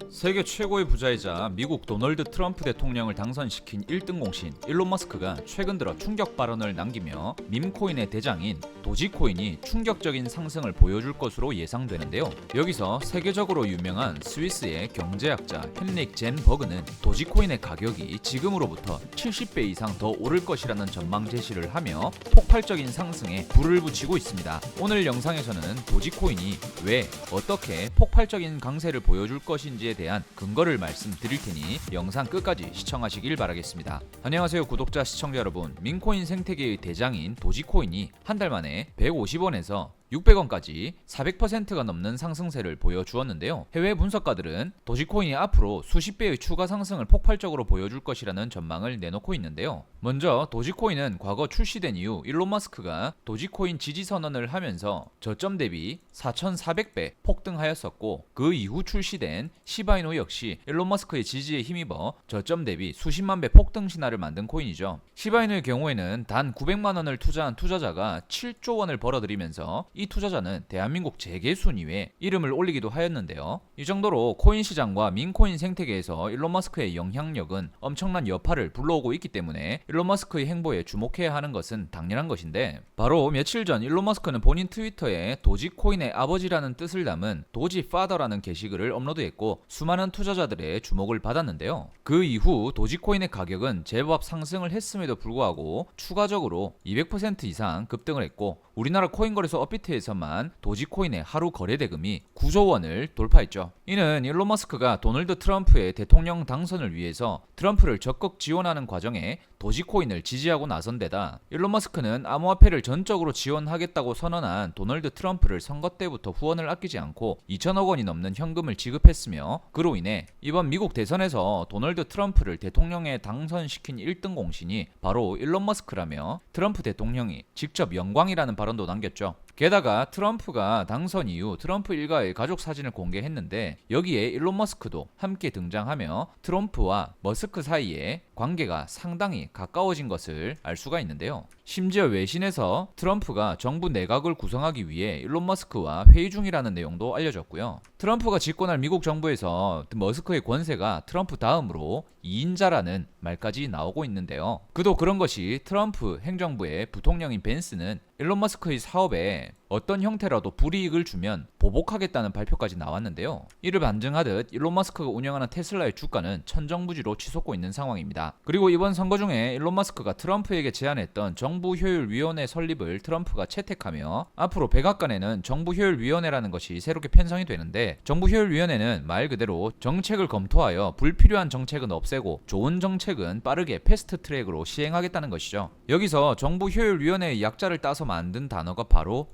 세계 최고의 부자이자 미국 도널드 트럼프 대통령을 당선시킨 1등 공신 일론 머스크가 최근 들어 충격 발언을 남기며 밈코인의 대장인 도지코인이 충격적인 상승을 보여줄 것으로 예상되는데요. 여기서 세계적으로 유명한 스위스의 경제학자 헨릭 젠 버그는 도지코인의 가격이 지금으로부터 70배 이상 더 오를 것이라는 전망 제시를 하며 폭발적인 상승에 불을 붙이고 있습니다. 오늘 영상에서는 도지코인이 왜 어떻게 폭발적인 강세를 보여줄 것인지에 대한 근거를 말씀드릴 테니 영상 끝까지 시청하시길 바라겠습니다. 안녕하세요 구독자 시청자 여러분. 밈코인 생태계의 대장인 도지코인이 한 달 만에 150원에서 600원까지 400%가 넘는 상승세를 보여주었는데요. 해외 분석가들은 도지코인이 앞으로 수십 배의 추가 상승을 폭발적으로 보여줄 것이라는 전망을 내놓고 있는데요. 먼저 도지코인은 과거 출시된 이후 일론 머스크가 도지코인 지지 선언을 하면서 저점 대비 4,400배 폭등하였었고, 그 이후 출시된 시바이노 역시 일론 머스크의 지지에 힘입어 저점 대비 수십만 배 폭등 신화를 만든 코인이죠. 시바이노의 경우에는 단 900만 원을 투자한 투자자가 7조 원을 벌어들이면서 이 투자자는 대한민국 재계 순위에 이름을 올리기도 하였는데요. 이 정도로 코인 시장과 밈코인 생태계에서 일론 머스크의 영향력은 엄청난 여파를 불러오고 있기 때문에 일론 머스크의 행보에 주목해야 하는 것은 당연한 것인데, 바로 며칠 전 일론 머스크는 본인 트위터에 도지코인의 아버지라는 뜻을 담은 도지파더라는 게시글을 업로드했고 수많은 투자자들의 주목을 받았는데요. 그 이후 도지코인의 가격은 제법 상승을 했음에도 불구하고 추가적으로 200% 이상 급등을 했고, 우리나라 코인거래소 업비트에서만 도지코인의 하루 거래 대금이 9조 원을 돌파했죠. 이는 일론 머스크가 도널드 트럼프의 대통령 당선을 위해서 트럼프를 적극 지원하는 과정에 도지코인을 지지하고 나선 데다, 일론 머스크는 암호화폐를 전적으로 지원하겠다고 선언한 도널드 트럼프를 선거 때부터 후원을 아끼지 않고 2천억 원이 넘는 현금을 지급했으며, 그로 인해 이번 미국 대선에서 도널드 트럼프를 대통령에 당선시킨 1등 공신이 바로 일론 머스크라며 트럼프 대통령이 직접 영광이라는 발언도 남겼죠. 게다가 트럼프가 당선 이후 트럼프 일가의 가족 사진을 공개했는데, 여기에 일론 머스크도 함께 등장하며 트럼프와 머스크 사이에 관계가 상당히 가까워진 것을 알 수가 있는데요. 심지어 외신에서 트럼프가 정부 내각을 구성하기 위해 일론 머스크와 회의 중이라는 내용도 알려졌고요. 트럼프가 집권할 미국 정부에서 머스크의 권세가 트럼프 다음으로 2인자라는 말까지 나오고 있는데요. 그도 그런 것이 트럼프 행정부의 부통령인 벤스는 일론 머스크의 사업에 어떤 형태라도 불이익을 주면 보복하겠다는 발표까지 나왔는데요. 이를 반증하듯 일론 머스크가 운영하는 테슬라의 주가는 천정부지로 치솟고 있는 상황입니다. 그리고 이번 선거 중에 일론 머스크가 트럼프에게 제안했던 정부효율위원회 설립을 트럼프가 채택하며 앞으로 백악관에는 정부효율위원회라는 것이 새롭게 편성이 되는데, 정부효율위원회는 말 그대로 정책을 검토하여 불필요한 정책은 없애고 좋은 정책은 빠르게 패스트 트랙으로 시행하겠다는 것이죠. 여기서 정부효율위원회의 약자를 따서 만든 단어가 바로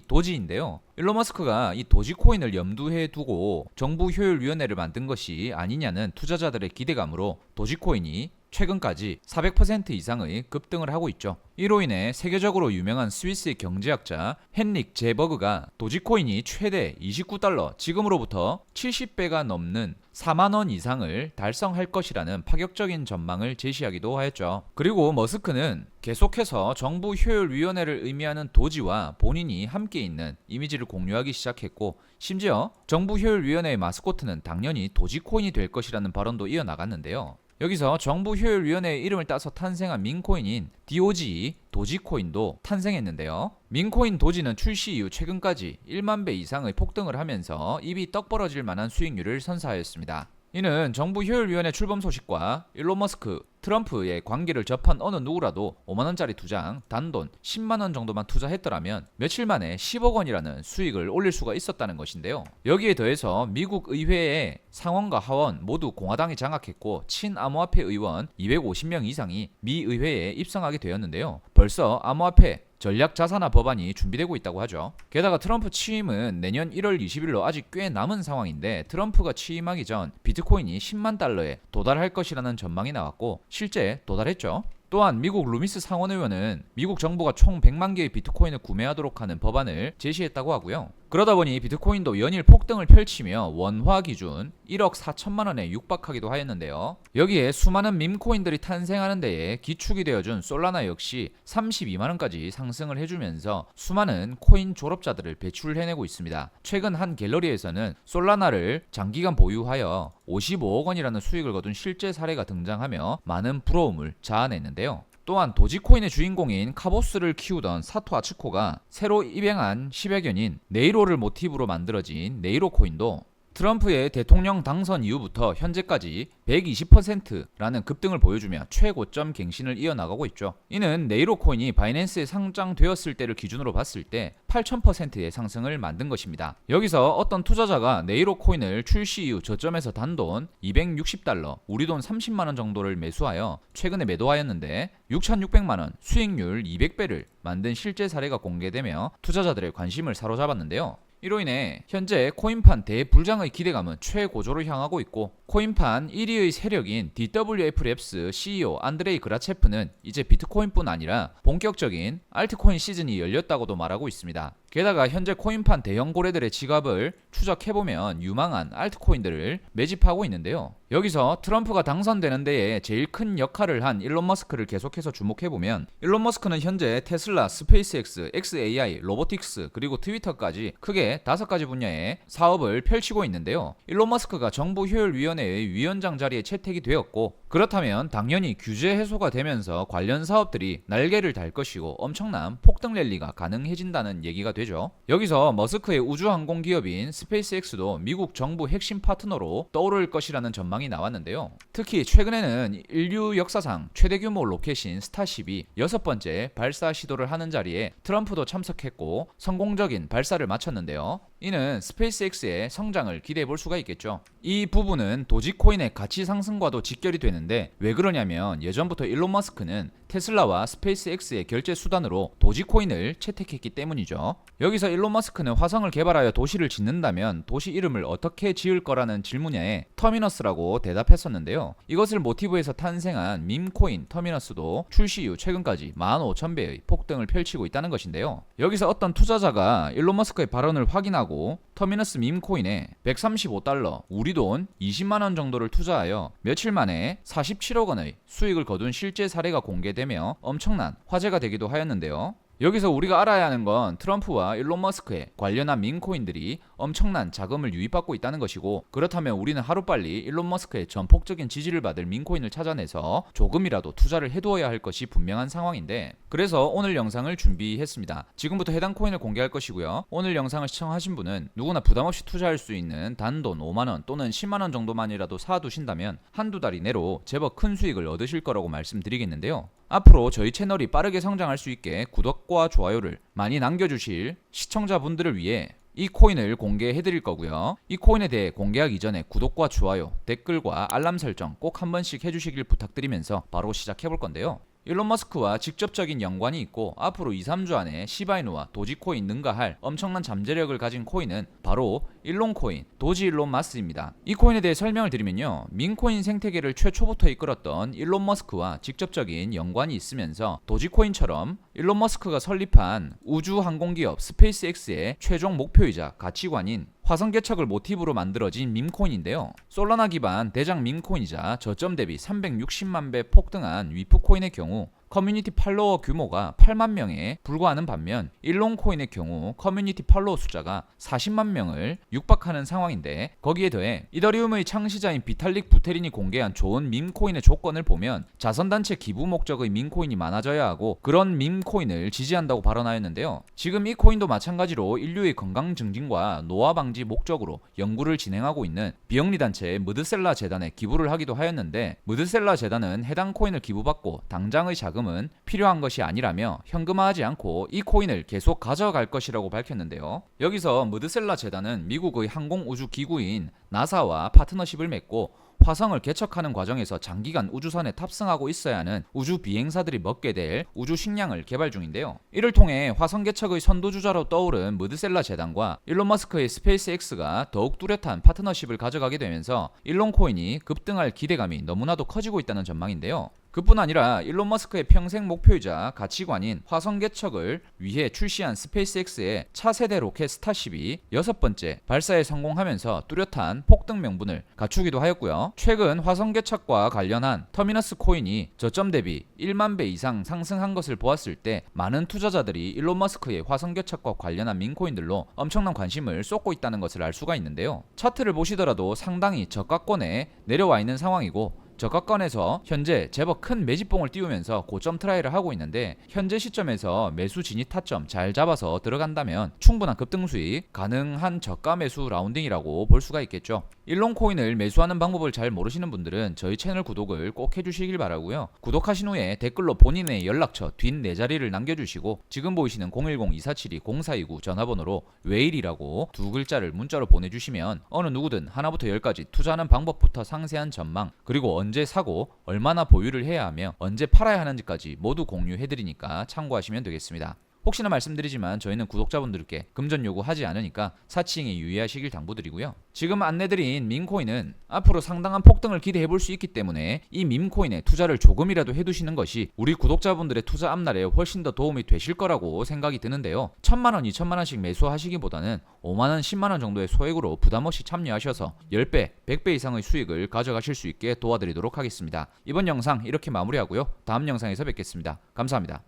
도지인데요. 일론 머스크가 이 도지코인을 염두에 두고 정부효율위원회를 만든 것이 아니냐는 투자자들의 기대감으로 도지코인이 최근까지 400% 이상의 급등을 하고 있죠. 이로 인해 세계적으로 유명한 스위스의 경제학자 헨릭 제버그가 도지코인이 최대 29달러, 지금으로부터 70배가 넘는 4만원 이상을 달성할 것이라는 파격적인 전망을 제시하기도 하였죠. 그리고 머스크는 계속해서 정부효율위원회를 의미하는 도지와 본인이 함께 있는 이미지를 공유하기 시작했고, 심지어 정부효율위원회의 마스코트는 당연히 도지코인이 될 것이라는 발언도 이어나갔는데요. 여기서 정부효율위원회의 이름을 따서 탄생한 밈코인인 DOG, 도지코인도 탄생했는데요. 밈코인 도지는 출시 이후 최근까지 1만 배 이상의 폭등을 하면서 입이 떡 벌어질 만한 수익률을 선사하였습니다. 이는 정부효율위원회 출범 소식과 일론 머스크, 트럼프의 관계를 접한 어느 누구라도 5만원짜리 두 장, 단돈 10만원 정도만 투자했더라면 며칠 만에 10억 원이라는 수익을 올릴 수가 있었다는 것인데요. 여기에 더해서 미국 의회의 상원과 하원 모두 공화당이 장악했고, 친암호화폐 의원 250명 이상이 미 의회에 입성하게 되었는데요. 벌써 암호화폐 전략자산화 법안이 준비되고 있다고 하죠. 게다가 트럼프 취임은 내년 1월 20일로 아직 꽤 남은 상황인데, 트럼프가 취임하기 전 비트코인이 10만 달러에 도달할 것이라는 전망이 나왔고 실제 도달했죠. 또한 미국 루미스 상원의원은 미국 정부가 총 100만 개의 비트코인을 구매하도록 하는 법안을 제시했다고 하고요. 그러다 보니 비트코인도 연일 폭등을 펼치며 원화 기준 1억 4천만 원에 육박하기도 하였는데요. 여기에 수많은 밈코인들이 탄생하는 데에 기축이 되어준 솔라나 역시 32만 원까지 상승을 해주면서 수많은 코인 졸업자들을 배출해내고 있습니다. 최근 한 갤러리에서는 솔라나를 장기간 보유하여 55억 원이라는 수익을 거둔 실제 사례가 등장하며 많은 부러움을 자아냈는데요. 또한 도지코인의 주인공인 카보스를 키우던 사토 아츠코가 새로 입양한 10여 견인 네이로를 모티브로 만들어진 네이로 코인도 트럼프의 대통령 당선 이후부터 현재까지 120%라는 급등을 보여주며 최고점 갱신을 이어나가고 있죠. 이는 네이로 코인이 바이낸스에 상장되었을 때를 기준으로 봤을 때 8000%의 상승을 만든 것입니다. 여기서 어떤 투자자가 네이로 코인을 출시 이후 저점에서 단돈 260달러, 우리 돈 30만원 정도를 매수하여 최근에 매도하였는데 6600만원, 수익률 200배를 만든 실제 사례가 공개되며 투자자들의 관심을 사로잡았는데요. 이로 인해 현재 코인판 대불장의 기대감은 최고조로 향하고 있고, 코인판 1위의 세력인 DWF 랩스 CEO 안드레이 그라체프는 이제 비트코인뿐 아니라 본격적인 알트코인 시즌이 열렸다고도 말하고 있습니다. 게다가 현재 코인판 대형 고래들의 지갑을 추적해보면 유망한 알트코인들을 매집하고 있는데요. 여기서 트럼프가 당선되는 데에 제일 큰 역할을 한 일론 머스크를 계속해서 주목해보면, 일론 머스크는 현재 테슬라, 스페이스X, XAI, 로보틱스, 그리고 트위터까지 크게 5가지 분야의 사업을 펼치고 있는데요. 일론 머스크가 정부 효율위원회의 위원장 자리에 채택이 되었고, 그렇다면 당연히 규제 해소가 되면서 관련 사업들이 날개를 달 것이고 엄청난 폭등 랠리가 가능해진다는 얘기가 되죠. 여기서 머스크의 우주항공 기업인 스페이스X도 미국 정부 핵심 파트너로 떠오를 것이라는 전망이 나왔는데요. 특히 최근에는 인류 역사상 최대 규모 로켓인 스타쉽이 6번째 발사 시도를 하는 자리에 트럼프도 참석했고 성공적인 발사를 마쳤는데요. 이는 스페이스X의 성장을 기대해 볼 수가 있겠죠. 이 부분은 도지코인의 가치 상승과도 직결이 되는데, 왜 그러냐면 예전부터 일론 머스크는 테슬라와 스페이스X의 결제 수단으로 도지코인을 채택했기 때문이죠. 여기서 일론 머스크는 화성을 개발하여 도시를 짓는다면 도시 이름을 어떻게 지을 거라는 질문에 터미너스라고 대답했었는데요. 이것을 모티브해서 탄생한 밈코인 터미너스도 출시 이후 최근까지 15,000배의 폭등을 펼치고 있다는 것인데요. 여기서 어떤 투자자가 일론 머스크의 발언을 확인하고 터미너스 밈코인에 135달러, 우리 돈 20만원 정도를 투자하여 며칠 만에 47억 원의 수익을 거둔 실제 사례가 공개되며 엄청난 화제가 되기도 하였는데요. 여기서 우리가 알아야 하는 건 트럼프와 일론 머스크의 관련한 밈코인들이 엄청난 자금을 유입받고 있다는 것이고, 그렇다면 우리는 하루빨리 일론 머스크의 전폭적인 지지를 받을 밈코인을 찾아내서 조금이라도 투자를 해두어야 할 것이 분명한 상황인데, 그래서 오늘 영상을 준비했습니다. 지금부터 해당 코인을 공개할 것이고요. 오늘 영상을 시청하신 분은 누구나 부담없이 투자할 수 있는 단돈 5만원 또는 10만원 정도만이라도 사두신다면 한두 달 이내로 제법 큰 수익을 얻으실 거라고 말씀드리겠는데요. 앞으로 저희 채널이 빠르게 성장할 수 있게 구독과 좋아요를 많이 남겨주실 시청자분들을 위해 이 코인을 공개해드릴 거고요. 이 코인에 대해 공개하기 이전에 구독과 좋아요, 댓글과 알람 설정 꼭 한 번씩 해주시길 부탁드리면서 바로 시작해볼 건데요. 일론 머스크와 직접적인 연관이 있고 앞으로 2-3주 안에 시바이누와 도지코인 능가할 엄청난 잠재력을 가진 코인은 바로 일론코인, 도지 일론 마스입니다. 이 코인에 대해 설명을 드리면요, 밈코인 생태계를 최초부터 이끌었던 일론 머스크와 직접적인 연관이 있으면서 도지코인처럼 일론 머스크가 설립한 우주항공기업 스페이스X의 최종 목표이자 가치관인 화성 개척을 모티브로 만들어진 밈코인인데요. 솔라나 기반 대장 밈코인이자 저점 대비 360만 배 폭등한 위프코인의 경우 커뮤니티 팔로워 규모가 8만 명에 불과하는 반면 일론코인의 경우 커뮤니티 팔로워 숫자가 40만 명을 육박하는 상황인데, 거기에 더해 이더리움의 창시자인 비탈릭 부테린이 공개한 좋은 밈코인의 조건을 보면 자선단체 기부 목적의 밈코인이 많아져야 하고 그런 밈코인을 지지한다고 발언하였는데요. 지금 이 코인도 마찬가지로 인류의 건강 증진과 노화 방지 목적으로 연구를 진행하고 있는 비영리단체 무드셀라 재단에 기부를 하기도 하였는데, 무드셀라 재단은 해당 코인을 기부받고 당장의 자금은 필요한 것이 아니라며 현금화하지 않고 이 코인을 계속 가져갈 것이라고 밝혔는데요. 여기서 무드셀라 재단은 미국의 항공우주기구인 나사와 파트너십을 맺고 화성을 개척하는 과정에서 장기간 우주선에 탑승하고 있어야 하는 우주 비행사들이 먹게 될 우주 식량을 개발 중인데요. 이를 통해 화성 개척의 선두주자로 떠오른 무드셀라 재단과 일론 머스크의 스페이스X가 더욱 뚜렷한 파트너십을 가져가게 되면서 일론 코인이 급등할 기대감이 너무나도 커지고 있다는 전망인데요. 그뿐 아니라 일론 머스크의 평생 목표이자 가치관인 화성 개척을 위해 출시한 스페이스X의 차세대 로켓 스타쉽이 6번째 발사에 성공하면서 뚜렷한 폭등 명분을 갖추기도 하였고요. 최근 화성 개척과 관련한 터미너스 코인이 저점 대비 1만 배 이상 상승한 것을 보았을 때 많은 투자자들이 일론 머스크의 화성 개척과 관련한 민코인들로 엄청난 관심을 쏟고 있다는 것을 알 수가 있는데요. 차트를 보시더라도 상당히 저가권에 내려와 있는 상황이고 저가권에서 현재 제법 큰 매집봉을 띄우면서 고점 트라이를 하고 있는데 현재 시점에서 매수 진입 타점 잘 잡아서 들어간다면 충분한 급등 수익 가능한 저가 매수 라운딩이라고 볼 수가 있겠죠. 일론 코인을 매수하는 방법을 잘 모르시는 분들은 저희 채널 구독을 꼭 해주시길 바라고요. 구독하신 후에 댓글로 본인의 연락처 뒷 4자리를 남겨주시고 지금 보이시는 010-2472-0429 전화번호로 웨일이라고 2글자를 문자로 보내주시면 어느 누구든 하나부터 10까지 투자하는 방법부터 상세한 전망 그리고 언제 사고 얼마나 보유를 해야 하며 언제 팔아야 하는지까지 모두 공유해드리니까 참고하시면 되겠습니다. 혹시나 말씀드리지만 저희는 구독자분들께 금전 요구하지 않으니까 사치행에 유의하시길 당부드리고요. 지금 안내드린 밈코인은 앞으로 상당한 폭등을 기대해볼 수 있기 때문에 이 밈코인에 투자를 조금이라도 해두시는 것이 우리 구독자분들의 투자 앞날에 훨씬 더 도움이 되실 거라고 생각이 드는데요. 1000만원, 2000만원씩 매수하시기보다는 5만원, 10만원 정도의 소액으로 부담없이 참여하셔서 10배, 100배 이상의 수익을 가져가실 수 있게 도와드리도록 하겠습니다. 이번 영상 이렇게 마무리하고요. 다음 영상에서 뵙겠습니다. 감사합니다.